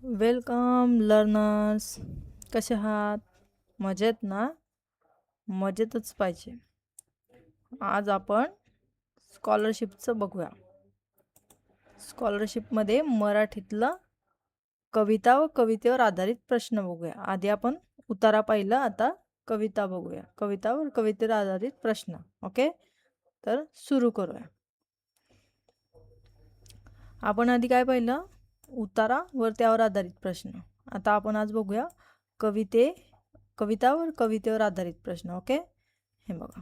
Welcome learners. कसे आहात? मजेत ना? मजेतच पाहिजे. आज आपण स्कॉलरशिपचं बघूया. स्कॉलरशिपमध्ये मराठीतलं कविता व कवितेवर आधारित प्रश्न बघूया. आधी आपण उतारा पाहिला, आता कविता बघूया. कविता व कवितेवर आधारित प्रश्न. ओके, तर सुरू करूया. आपण आधी काय पाहिलं? उतारा वर त्यावर आधारित प्रश्न. आता आपण आज बघूया कवितावर कवितेवर आधारित प्रश्न. ओके, हे बघा.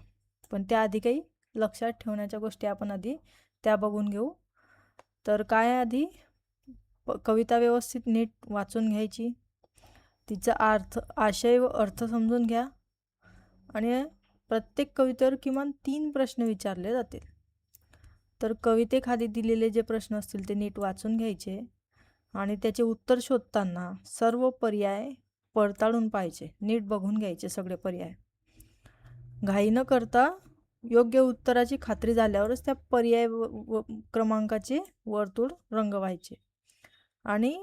पण त्याआधी काही लक्षात ठेवण्याच्या गोष्टी आपण आधी त्या बघून घेऊ. तर काय आधी कविता व्यवस्थित नीट वाचून घ्यायची, तिचा आशय व अर्थ समजून घ्या. आणि प्रत्येक कवितेवर किमान 3 प्रश्न विचारले जातील. तर कवितेखाली दिलेले जे प्रश्न असतील ते नीट वाचून घ्यायचे आणि त्याचे उत्तर शोधताना सर्व पर्याय पडताळून पाहिजे. नीट बघून घ्यायचे सगळे पर्याय. घाई न करता योग्य उत्तराची खात्री झाल्यावरच त्या पर्याय क्रमांकाचे वर्तुळ रंगवायचे. आणि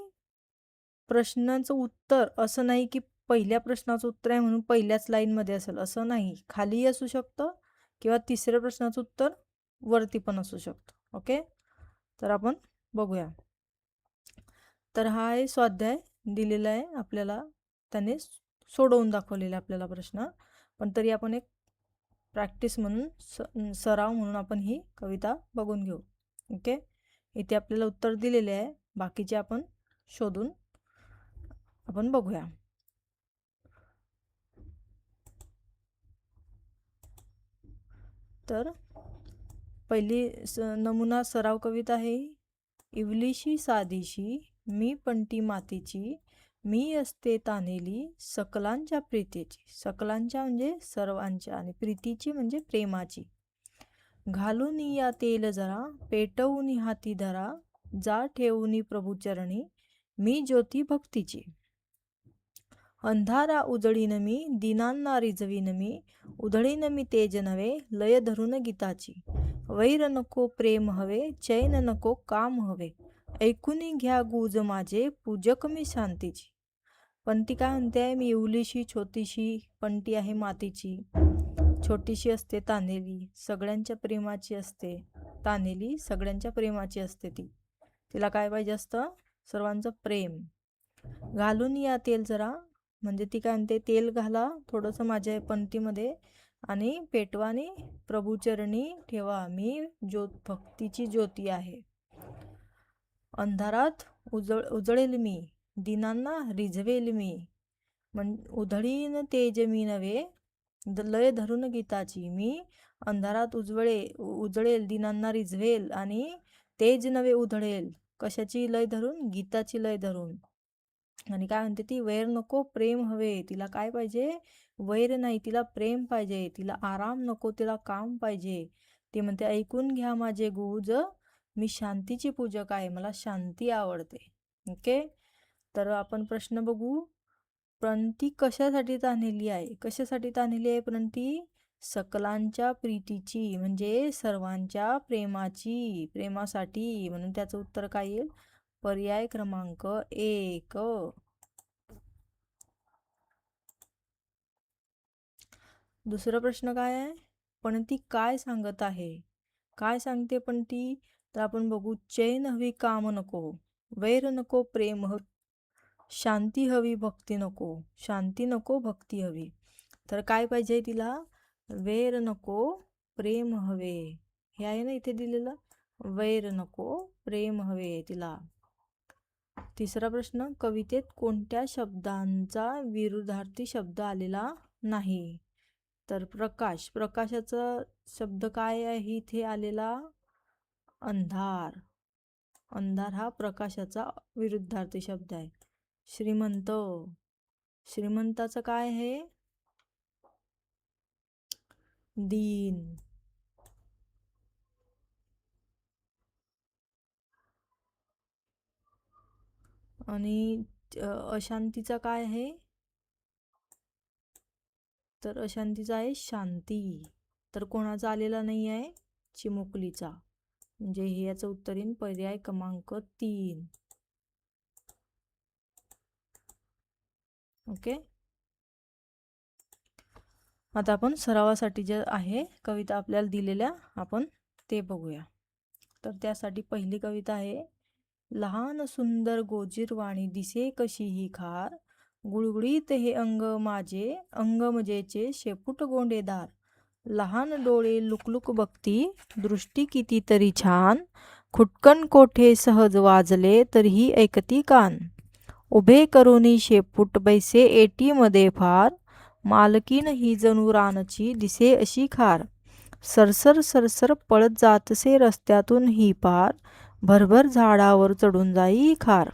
प्रश्नाचं उत्तर असं नाही की पहिल्या प्रश्नाचं उत्तर आहे म्हणून पहिल्याच लाईनमध्ये असेल असं नाही. खाली असू शकतं किंवा तिसऱ्या प्रश्नाचं उत्तर वरती पण असू शकतं. ओके, तर आपण बघूया. तर हा आहे स्वाध्याय दिलेला आहे आपल्याला, त्याने सोडवून दाखवलेला आपल्याला प्रश्न. पण तरी आपण एक प्रॅक्टिस म्हणून सराव म्हणून आपण ही कविता बघून घेऊ. ओके, इथे आपल्याला उत्तर दिलेले आहे, बाकीचे आपण शोधून आपण बघूया. तर पहिली नमुना सराव कविता आहे. इवलीशी साधीशी मी पंटी मातीची, मी असते तानेली सकलांच्या प्रीतीची. सकलांच्या म्हणजे सर्वांच्या आणि प्रीतीची म्हणजे प्रेमाची. घालून या तेल जरा पेटवून हाती धरा, जा ठेवून प्रभुचरणी मी ज्योती भक्तीची. अंधारा उजळीन मी दिनांना रिजवीन मी, उधळीन मी तेज नवे लय धरून गीताची. वैर नको प्रेम हवे चैन नको काम हवे, ऐकून घ्या गुज माझे पूजक मी शांतीची. पंटी काय म्हणते? मी इवलीशी छोटीशी पंटी आहे मातीची, छोटीशी असते तानेली, सगळ्यांच्या प्रेमाची असते. तानेली सगळ्यांच्या प्रेमाची असते. तिला काय पाहिजे असतं? सर्वांचं प्रेम. घालून या तेल जरा म्हणजे ती काय म्हणते? तेल घाला थोडंसं माझ्या पंटीमध्ये आणि पेटवानी प्रभुचरणी ठेवा, मी भक्तीची ज्योती आहे. अंधारात उजळेल मी, दिनांना रिझवेल मी, उधळीन तेज मी नवे लय धरून गीताची. मी अंधारात उजळेल, दिनांना रिझवेल आणि तेज नवे उधळेल. कशाची लय धरून? गीताची लय धरून. आणि काय म्हणते ती? वैर नको प्रेम हवे. तिला काय पाहिजे? वैर नाही, तिला प्रेम पाहिजे. तिला आराम नको, तिला काम पाहिजे. ती म्हणते ऐकून घ्या माझे गुज, मी शांतीची पूजक आहे, मला शांती आवडते. ओके, तर आपण प्रश्न बघू. प्रणती कशासाठी ताणलेली आहे? कशासाठी ताणलेली आहे प्रणती? सकलांच्या प्रीतीची म्हणजे सर्वांच्या प्रेमासाठी. म्हणून त्याचं उत्तर काय येईल? पर्याय क्रमांक 1. दुसरा प्रश्न काय आहे? पण ती काय सांगत आहे? काय सांगते पण ती? तर आपण बघू. चैन हवी काम नको, वैर नको प्रेम हवी, शांती हवी भक्ती नको. शांती नको भक्ती हवी. तर काय पाहिजे तिला? वैर नको प्रेम हवे. हे आहे ना इथे दिलेलं. वैर नको प्रेम हवे तिला. तिसरा प्रश्न. कवितेत कोणत्या शब्दांचा विरुद्धार्थी शब्द आलेला नाही? तर प्रकाश. प्रकाशाचा शब्द काय आहे इथे आलेला? अंधार. अंधार हा प्रकाशाचा विरुद्धार्थी शब्द आहे. श्रीमंत. श्रीमंताचं काय आहे? दीन. आणि अशांतीचा काय आहे? तर अशांतीचा आहे शांती. तर कोणाचा आलेला नाही आहे? चिमुकलीचा. म्हणजे हे याचं उत्तर येईल पर्याय क्रमांक 3. ओके. आता आपण सरावासाठी जे आहे कविता आपल्याला दिलेल्या आपण ते बघूया. तर त्यासाठी पहिली कविता आहे. लहान सुंदर गोजीरवाणी दिसे कशी ही खार, गुळगुळीत हे अंग माझे अंगमजेचे शेपूट गोंडेदार, लहान डोळे लुकलुक बघती दृष्टी कितीतरी छान, खुटकन कोठे सहज वाजले तरीही ऐकती कान, उभे करूनी शेपूट बैसे एटीमध्ये फार, मालकीन ही जणू रानची दिसे अशी खार, सरसर सरसर पळत जातसे रस्त्यातून ही पार, भरभर झाडावर चढून जाई खार.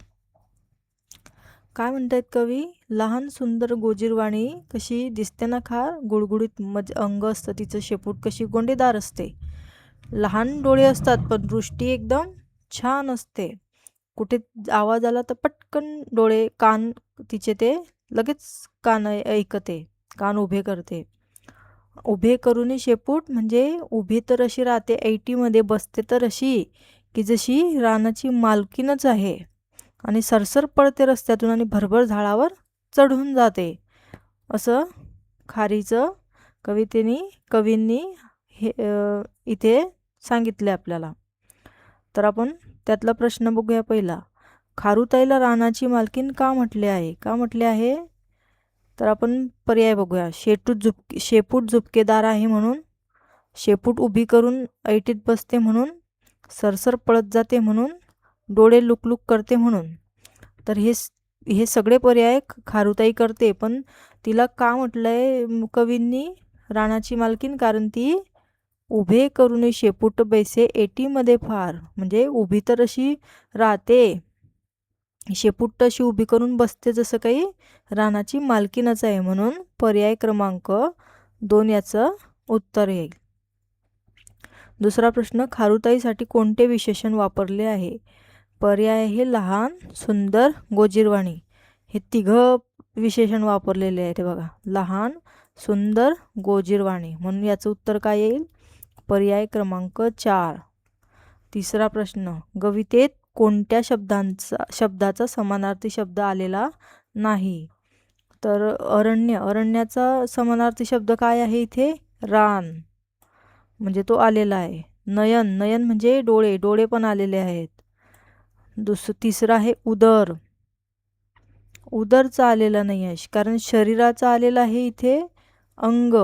काय म्हणतायत कवी? लहान सुंदर गोजीरवाणी कशी दिसते ना खार, गुळगुळीत अंग असतं तिचं, शेपूट कशी गोंडेदार असते, लहान डोळे असतात पण दृष्टी एकदम छान असते, कुठे आवाज आला तर पटकन डोळे कान तिचे ते लगेच कान ऐकते, कान उभे करते. उभे करून शेपूट म्हणजे उभी तर अशी राहते, ऐटीमध्ये बसते तर अशी की जशी रानाची मालकीनच आहे, आणि सरसर पडते रस्त्यातून आणि भरभर झाडावर चढून जाते, असं खारीचं कवींनी हे इथे सांगितले आपल्याला. तर आपण त्यातला प्रश्न बघूया पहिला. खारुताईला रानाची मालकीन का म्हटले आहे? का म्हटले आहे? तर आपण पर्याय बघूया. शेपूट झुपकेदार आहे म्हणून, शेपूट उभी करून ऐटीत बसते म्हणून, सरसर पळत जाते म्हणून, डोळे लुकलुक करते म्हणून. तर हे सगळे पर्याय खारुताई करते, पण तिला का म्हटलंय कवींनी रानाची मालकीन? कारण ती उभे करून शेपूट बैसे एटीमध्ये फार, म्हणजे उभी तर अशी राहते, शेपूट अशी उभी करून बसते जसं काही रानाची मालकीनच आहे, म्हणून पर्याय क्रमांक 2 याचं उत्तर येईल. दुसरा प्रश्न. खारुताईसाठी कोणते विशेषण वापरले आहे? पर्याय हे लहान सुंदर गोजीरवाणी, हे तिघं विशेषण वापरलेले आहे. ते बघा, लहान सुंदर गोजीरवाणी, म्हणून याचं उत्तर काय येईल? पर्याय क्रमांक 4. तिसरा प्रश्न. कवितेत कोणत्या शब्दाचा समानार्थी शब्द आलेला नाही? तर अरण्याचा समानार्थी शब्द काय आहे इथे? रान, म्हणजे तो आलेला आहे. नयन म्हणजे डोळे पण आलेले आहेत. तिसरा आहे उदर, उदरचा आलेला नाही आहे, कारण शरीराचा आलेला आहे इथे अंग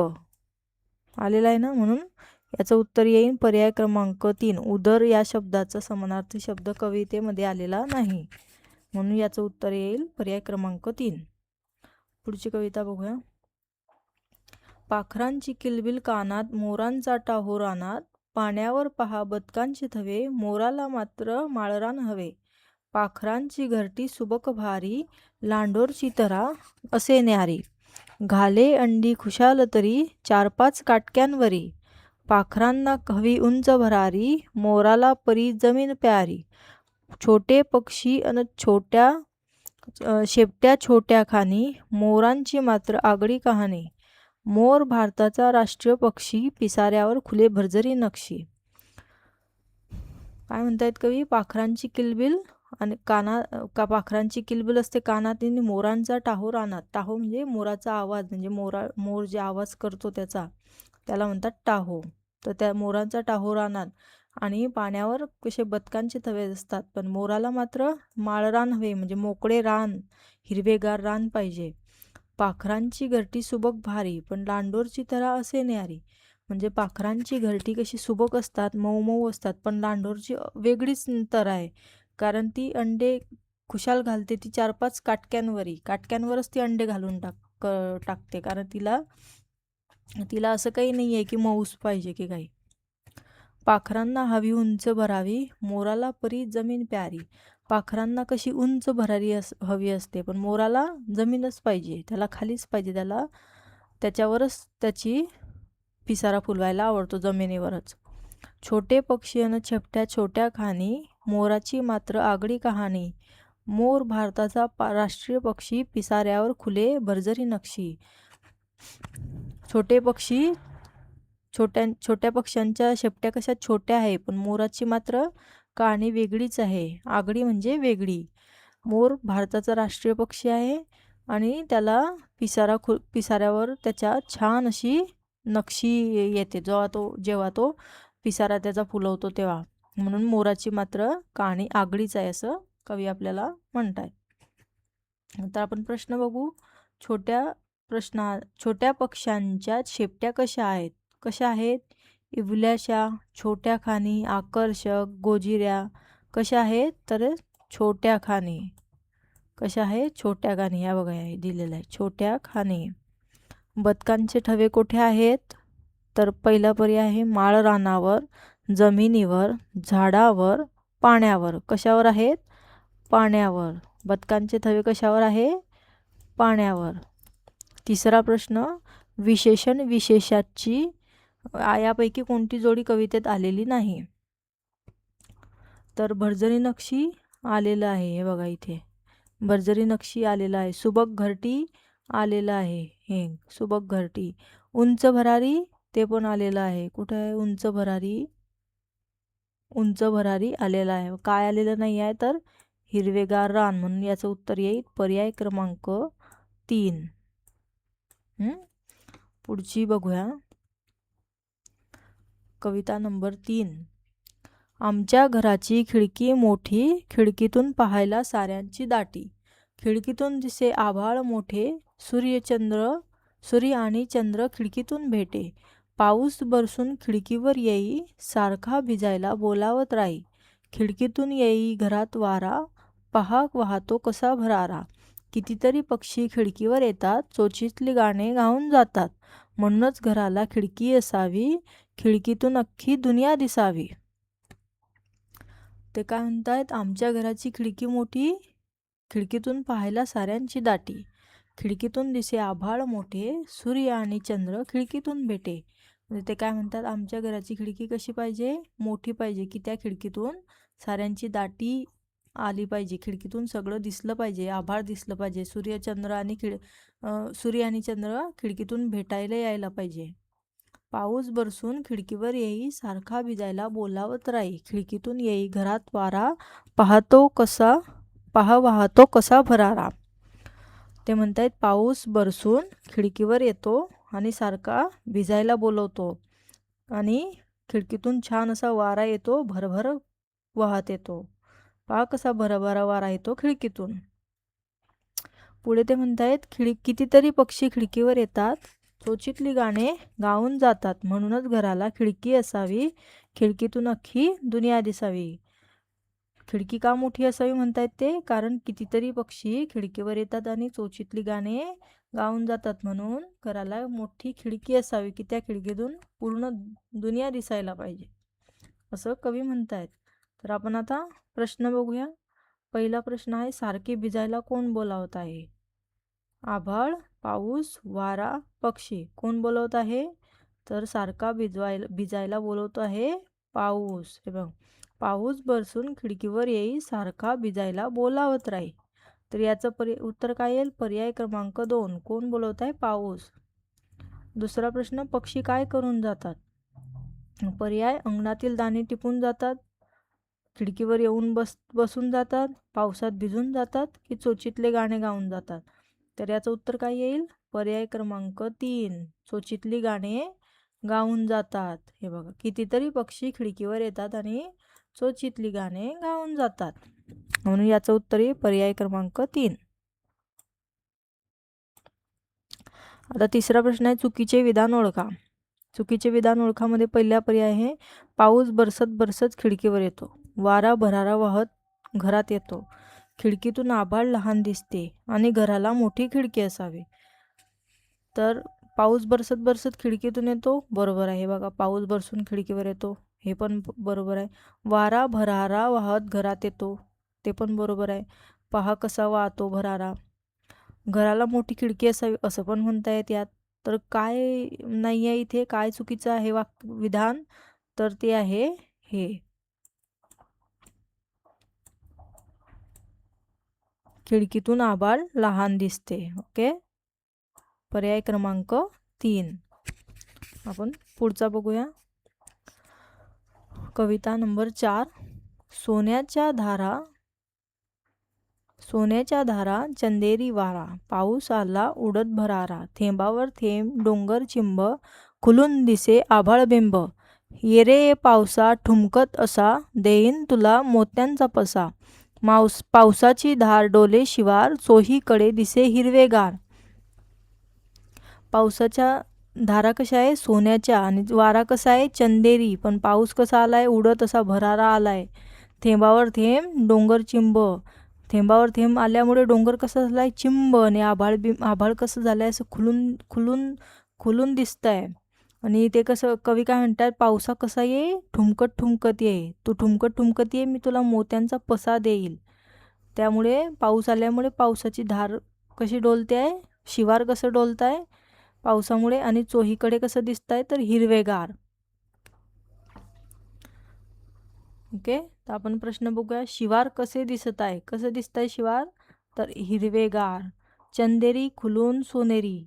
आलेला आहे ना, म्हणून याचं उत्तर येईल पर्याय क्रमांक 3. उदर या शब्दाचा समानार्थी शब्द कवितेमध्ये आलेला नाही, म्हणून याचं उत्तर येईल पर्याय क्रमांक 3. पुढची कविता बघूया. पाखरांची किलबिल कानात, मोरांचा टाहो रानात, पाण्यावर पहा बदकांचे थवे, मोराला मात्र माळरान हवे, पाखरांची घरटी सुबक भारी, लांडोरची तरा असे न्यारी, घाले अंडी खुशाल तरी, 4-5 काटक्यांवरी, पाखरांना हवी उंच भरारी, मोराला परी जमीन प्यारी, छोटे पक्षी अन शेपट्या छोट्या खाणी, मोरांची मात्र आगळी कहाणी, मोर भारताचा राष्ट्रीय पक्षी, पिसाऱ्यावर खुले भरजरी नक्षी. काय म्हणतायत कवी? पाखरांची किलबिल आणि पाखरांची किलबिल असते कानात, आणि मोरांचा टाहो रानात. टाहो म्हणजे मोराचा आवाज, म्हणजे मोर जे आवाज करतो त्याला म्हणतात टाहो. तर त्या मोरांचा टाहो रानात, आणि पाण्यावर कसे बदकांचे थवे असतात, पण मोराला मात्र माळरान हवे, म्हणजे मोकळे रान, हिरवेगार रान पाहिजे. पाखरांची घरटी सुबक भारी, पण लांडोरची तरा असे न्यारी, म्हणजे पाखरांची घरटी कशी सुबक असतात, मऊ मऊ असतात, पण लांडोरची वेगळीच तरा आहे, कारण ती अंडे खुशाल घालते. ती 4-5 काटक्यांवरच ती अंडे घालून टाकते, कारण तिला असं काही नाही आहे की मऊस पाहिजे की काही. पाखरांना हवी उंच भरावी, मोराला परी जमीन प्यारी, पाखरांना कशी उंच भरारी हवी असते, पण मोराला जमीनच पाहिजे, त्याला खालीच पाहिजे, त्याच्यावरच त्याची पिसारा फुलवायला आवडतो, जमिनीवरच. छोटे पक्षी अन छपट्या छोट्या खाणी, मोराची मात्र आगळी कहाणी, मोर भारताचा राष्ट्रीय पक्षी, पिसाऱ्यावर खुले भरजरी नक्षी. छोटे पक्षी, छोट्या पक्ष्यांच्या शेपट्या कशा छोट्या आहे, पण मोराची मात्र कहाणी वेगळीच आहे. आगळी म्हणजे वेगळी. मोर भारताचा राष्ट्रीय पक्षी आहे, आणि त्याला पिसाऱ्यावर त्याच्या छान अशी नक्षी येते जेव्हा तो पिसारा त्याचा फुलवतो तेव्हा. म्हणून मोराची मात्र कहाणी आगळीच आहे असं कवी आपल्याला म्हणताय. तर आपण प्रश्न बघू. छोट्या पक्ष्यांच्या शेपट्या कशा आहेत? इवल्याशा, छोट्या खानी, आकर्षक, गोजिऱ्या. कशा आहेत? तर छोट्या खानी. कशा आहे? छोट्या खानी. ह्या बघा हे दिलेलं आहे, छोट्या खानी. बदकांचे ठवे कुठे आहेत? तर पहिला पर्याय आहे माळ रानावर, जमिनीवर, झाडावर, पाण्यावर. कशावर आहेत? पाण्यावर. बदकांचे थवे कशावर आहे? पाण्यावर. तिसरा प्रश्न, विशेषण विशेषाची यापैकी कोणती जोडी कवितेत आलेली नाही? तर भरजरी नक्षी आलेलं आहे, हे बघा इथे भरजरी नक्षी आलेलं आहे. सुबक घरटी आलेलं आहे, हे सुबक घरटी. उंच भरारी ते पण आलेलं आहे. कुठं आहे उंच भरारी? उंच भरारी आलेला आहे. काय आलेलं नाही आहे? तर हिरवेगार रान. म्हणून याचं उत्तर येईल पर्याय क्रमांक 3. पुढची बघूया. कविता नंबर 3. आमच्या घराची खिडकी मोठी, खिडकीतून पाहायला साऱ्यांची दाटी. खिडकीतून दिसे आभाळ मोठे, सूर्य आणि चंद्र खिडकीतून भेटे. पाऊस बरसून खिडकीवर येई, सारखा भिजायला बोलावत राही. खिडकीतून येई घरात वारा, पहा वाहतो कसा भरारा. कितीतरी पक्षी खिडकीवर येतात, चोचीतली गाणे गाऊन जातात. म्हणूनच घराला खिडकी असावी, खिडकीतून अख्खी दुनिया दिसावी. ते काय म्हणतायत? आमच्या घराची खिडकी मोठी, खिडकीतून पाहायला साऱ्यांची दाटी. खिडकीतून दिसे आभाळ मोठे, सूर्य आणि चंद्र खिडकीतून भेटे. म्हणजे ते काय म्हणतात? आमच्या घराची खिडकी कशी पाहिजे? मोठी पाहिजे, की त्या खिडकीतून साऱ्यांची दाटी आली पाहिजे. खिडकीतून सगळं दिसलं पाहिजे, आभाळ दिसलं पाहिजे, सूर्य आणि चंद्र खिडकीतून भेटायला यायला पाहिजे. पाऊस बरसून खिडकीवर येई, सारखा भिजायला बोलावत राही. खिडकीतून येई घरात वारा, वाहतो कसा भरारा. ते म्हणतायत पाऊस बरसून खिडकीवर येतो आणि सारखा भिजायला बोलवतो, आणि खिडकीतून छान असा वारा येतो, भरभर वाहत येतो. पहा कसा भरभरा वारा येतो खिडकीतून. पुढे ते म्हणतायत कितीतरी पक्षी खिडकीवर येतात, चोचीतली गाणे गाऊन जातात. म्हणूनच घराला खिडकी असावी, खिडकीतून अख्खी दुनिया दिसावी. खिडकी का मोठी असावी म्हणतायत ते? कारण कितीतरी पक्षी खिडकीवर येतात आणि चोचीतली गाणे गाऊन जातात. म्हणून घराला मोठी खिडकी असावी, की त्या खिडकीतून पूर्ण दुनिया दिसायला पाहिजे, असं कवी म्हणतायत. तर आपण आता प्रश्न बघूया. पहिला प्रश्न आहे, सारखे भिजायला कोण बोलावत आहे? आभाळ, पाऊस, वारा, पक्षी. कोण बोलवत आहे? तर सारखा भिजायला बोलवतो आहे पाऊस. हे बघ, पाऊस बरसून खिडकीवर येई, सारखा भिजायला बोलावत राही. तर याचं उत्तर काय येईल? पर्याय क्रमांक 2. कोण बोलवत आहे? पाऊस. दुसरा प्रश्न, पक्षी काय करून जातात? पर्याय अंगणातील दाणे टिपून जातात, खिडकीवर येऊन बसून जातात, पावसात भिजून जातात, की चोचीतले गाणे गाऊन जातात. तर याचं उत्तर काय येईल? पर्याय क्रमांक 3. चोचीतली गाणे गाऊन जातात. हे बघा, कितीतरी पक्षी खिडकीवर येतात आणि चोचीतली गाणे गाऊन जातात. म्हणून याचं उत्तर आहे पर्याय क्रमांक 3. आता तिसरा प्रश्न आहे, चुकीचे विधान ओळखा. चुकीचे विधान ओळखामध्ये पहिला पर्याय आहे, पाऊस बरसत बरसत खिडकीवर येतो, वारा भरारा वाहत घरात येतो, खिडकीतून आभाळ लहान दिसते आणि घराला मोठी खिडकी असावी. तर पाऊस बरसत बरसत खिडकीतून येतो, बरोबर आहे. बघा, पाऊस बरसून खिडकीवर येतो, हे पण बरोबर आहे. वारा भरारा वाहत घरात येतो, ते पण बरोबर आहे. पहा कसा वाहतो भरारा. घराला मोठी खिडकी असावी असं पण म्हणता येत यात. तर काय नाही आहे इथे? काय चुकीचं आहे विधान? तर ते आहे हे, खिडकीतून आभाळ लहान दिसते. ओके, पर्याय क्रमांक 3. आपण पुढचा बघूया. कविता नंबर 4. सोन्याच्या धारा सोन्याच्या धारा चंदेरी वारा, पाऊस आला उडत भरारा, थेंबावर थेंब डोंगर चिंब, खुलून दिसे आभाळ बिंब, ये रे पावसा ठुमकत असा, देईन तुला मोत्यांचा पसा, पावसाची धार डोले शिवार, चोहीकडे दिसे हिरवेगार. पावसाच्या धारा कशा आहे सोन्याच्या, आणि वारा कसा आहे चंदेरी, पण पाऊस कसा आलाय उडत असा भरारा आलाय. थेंबावर थेंब डोंगर चिंब, थेंबावर थेंब आल्यामुळे डोंगर कसा झालाय चिंब, आणि आभाळ कसं झालंय असं खुलून खुलून खुलून दिसतंय. आणि ते कसं कवी काय म्हणतात, पावसा कसा ये ठुमकत ठुमकत ये, तू ठुमकत ठुमकत ये, मी तुला मोत्यांचा पसा देईल. त्यामुळे पाऊस आल्यामुळे पावसाची धार कशी डोलते आहे, शिवार कसं डोलत आहे पावसामुळे, आणि चोहीकडे कसं दिसत आहे तर हिरवेगार. ओके, तर आपण प्रश्न बघूया. शिवार कसे दिसत आहे, कसं दिसत आहे शिवार तर हिरवेगार. चंदेरी खुलून सोनेरी,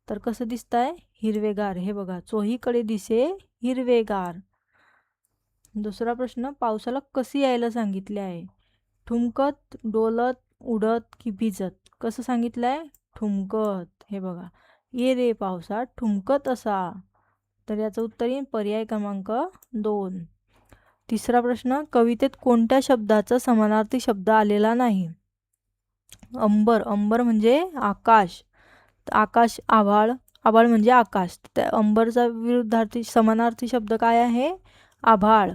तर कसं दिसत आहे हिरवेगार. हे बघा, चोहीकडे दिसे हिरवेगार. दुसरा प्रश्न, पावसाला कशी यायला सांगितले आहे, ठुमकत डोलत उडत की भिजत. कसं सांगितलं आहे ठुमकत. हे बघा, ये रे पावसा ठुमकत असा, तर याचं उत्तर येईल पर्याय क्रमांक 2. तिसरा प्रश्न, कवितेत कोणत्या शब्दाचा समानार्थी शब्द आलेला नाही. अंबर, अंबर म्हणजे आकाश, आकाश आभाळ, आभाळ म्हणजे आकाश, त्या अंबरचा विरुद्धार्थी समानार्थी शब्द काय आहे आभाळ.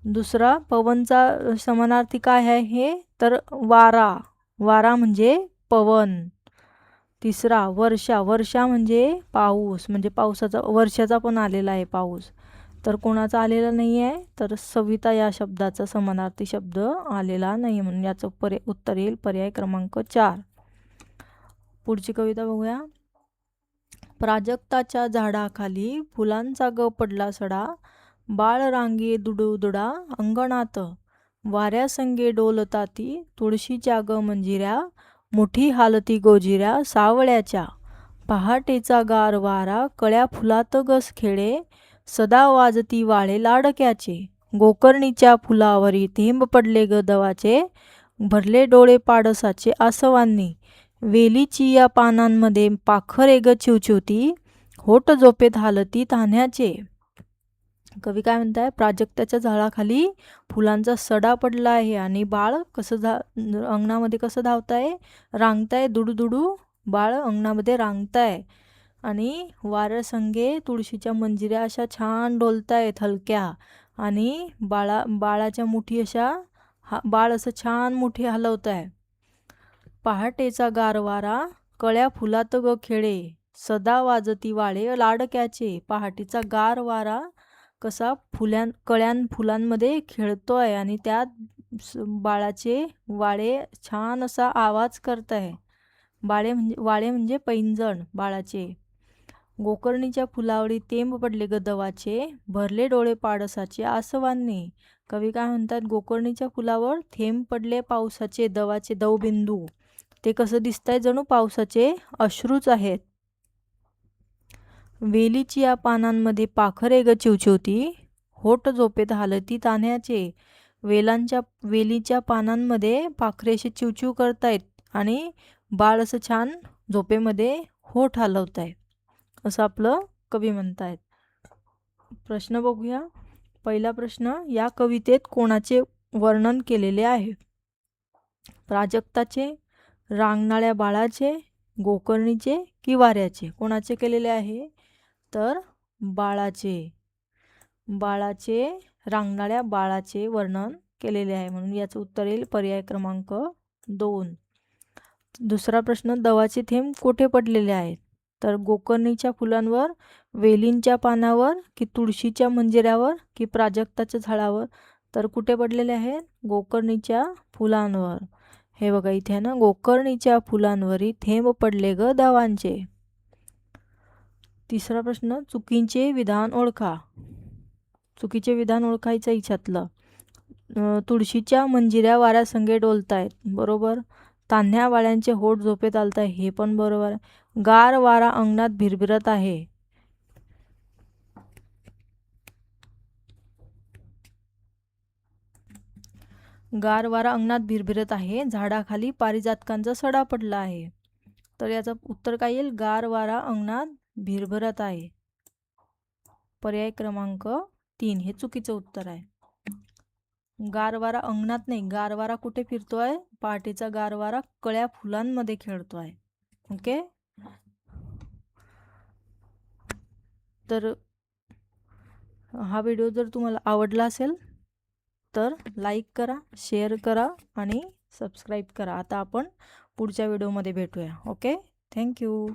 दुसरा, पवनचा समानार्थी काय आहे तर वारा, वारा म्हणजे पवन. तिसरा, वर्षा, वर्षा म्हणजे पाऊस, म्हणजे पावसाचा वर्षाचा पण आलेला आहे पाऊस, तर कोणाचा आलेला नाही आहे तर सविता या शब्दाचा समानार्थी शब्द आलेला नाही, म्हणून याचं उत्तर येईल पर्याय क्रमांक 4. पुढची कविता बघूया. प्राजक्ताच्या झाडाखाली फुलांचा ग पडला सडा, बाळ रांगे दुडुदुडा अंगणात, वाऱ्यासंगे डोलताती तुळशीच्या ग मंजिऱ्या, मोठी हालती गोजिऱ्या सावळ्याच्या, पहाटेचा गार वारा कळ्या फुलात गस खेळे, सदा वाजती वाळे लाडक्याचे, गोकर्णीच्या फुलावरी थेंब पडले ग दवाचे, भरले डोळे पाडसाचे आसवांनी, वेलीची या पानांमध्ये पाखरे ग चिवचिवती, होट झोपेत हालती तान्ह्याचे. कवी काय म्हणताय, प्राजक्ताच्या झाडाखाली फुलांचा सडा पडला आहे, आणि बाळ कसं अंगणामध्ये कसं धावताय रांगताय, दुडू बाळ अंगणामध्ये रांगताय, आणि वाऱ्यासंगे तुळशीच्या मंजिऱ्या अशा छान डोलतायत हलक्या, आणि बाळाच्या मुठी अशा बाळ असं छान मुठी हलवत आहे. पहाटेचा गार वारा कळ्या फुलात ग खेळे, सदा वाजती वाळे लाडक्याचे, पहाटेचा गार वारा कसा फुलांमध्ये खेळतोय, आणि त्यात बाळाचे वाळे छान असा आवाज करताय. वाळे म्हणजे पैंजण बाळाचे. गोकर्णीच्या फुलावरी तेंब पडले ग दवाचे, भरले डोळे पाडसाचे आसवांनी. कवी काय म्हणतात, गोकर्णीच्या फुलावर थेंब पडले पावसाचे दवाचे दवबिंदू, ते कसं दिसतंय जणू पावसाचे अश्रूच आहेत. वेलीची या पानांमध्ये पाखरे ग चिवचिवती, होट झोपेत हालती तान्ह्याचे, वेलीच्या पानांमध्ये पाखरे असे चिवचिव करतायत, आणि बाळ असं छान झोपेमध्ये होठ हलवताय, असं आपलं कवी म्हणतायत. प्रश्न बघूया. पहिला प्रश्न, या कवितेत कोणाचे वर्णन केलेले आहे. प्राजक्ताचे, रांगणाऱ्या बाळाचे, गोकर्णीचे की वाऱ्याचे. कोणाचे केलेले आहे तर बाळाचे, रांगणाऱ्या बाळाचे वर्णन केलेले आहे, म्हणून याचं उत्तर येईल पर्याय क्रमांक 2. दुसरा प्रश्न, दवाचे थेंब कुठे पडलेले आहेत तर गोकर्णीच्या फुलांवर, वेलींच्या पानावर की तुळशीच्या मंजिऱ्यावर की प्राजक्ताच्या झाडावर. तर कुठे पडलेले आहेत गोकर्णीच्या फुलांवर. हे बघा इथे ना, गोकर्णीच्या फुलांवरी थेंब पडले ग दवांचे. तिसरा प्रश्न, चुकीचे विधान ओळखा. चुकीचे विधान ओळखायचं इच्छातलं. तुळशीच्या मंजिऱ्या वाऱ्यासंगे डोलतायत, बरोबर. तान्ह्या वाळ्यांचे होठ झोपेत आलताय, हे पण बरोबर. गार वारा अंगणात भिरभिरत आहे, गार वारा अंगणात भिरभिरत आहे, झाडाखाली पारिजातकांचा सडा पडला आहे. तर याचं उत्तर काय येईल? गार वारा अंगणात भिरभिरत आहे. पर्याय क्रमांक 3 हे चुकीचं उत्तर आहे. गारवारा अंगणात नाही, गारवारा कुठे फिरतोय? पहाटेचा गारवारा कळ्या फुलांमध्ये खेळतोय. ओके. तर हा व्हिडिओ जर तुम्हाला आवडला असेल तर लाईक करा, शेअर करा आणि सबस्क्राईब करा. आता आपण पुढच्या व्हिडिओमध्ये भेटूया. ओके. थँक्यू.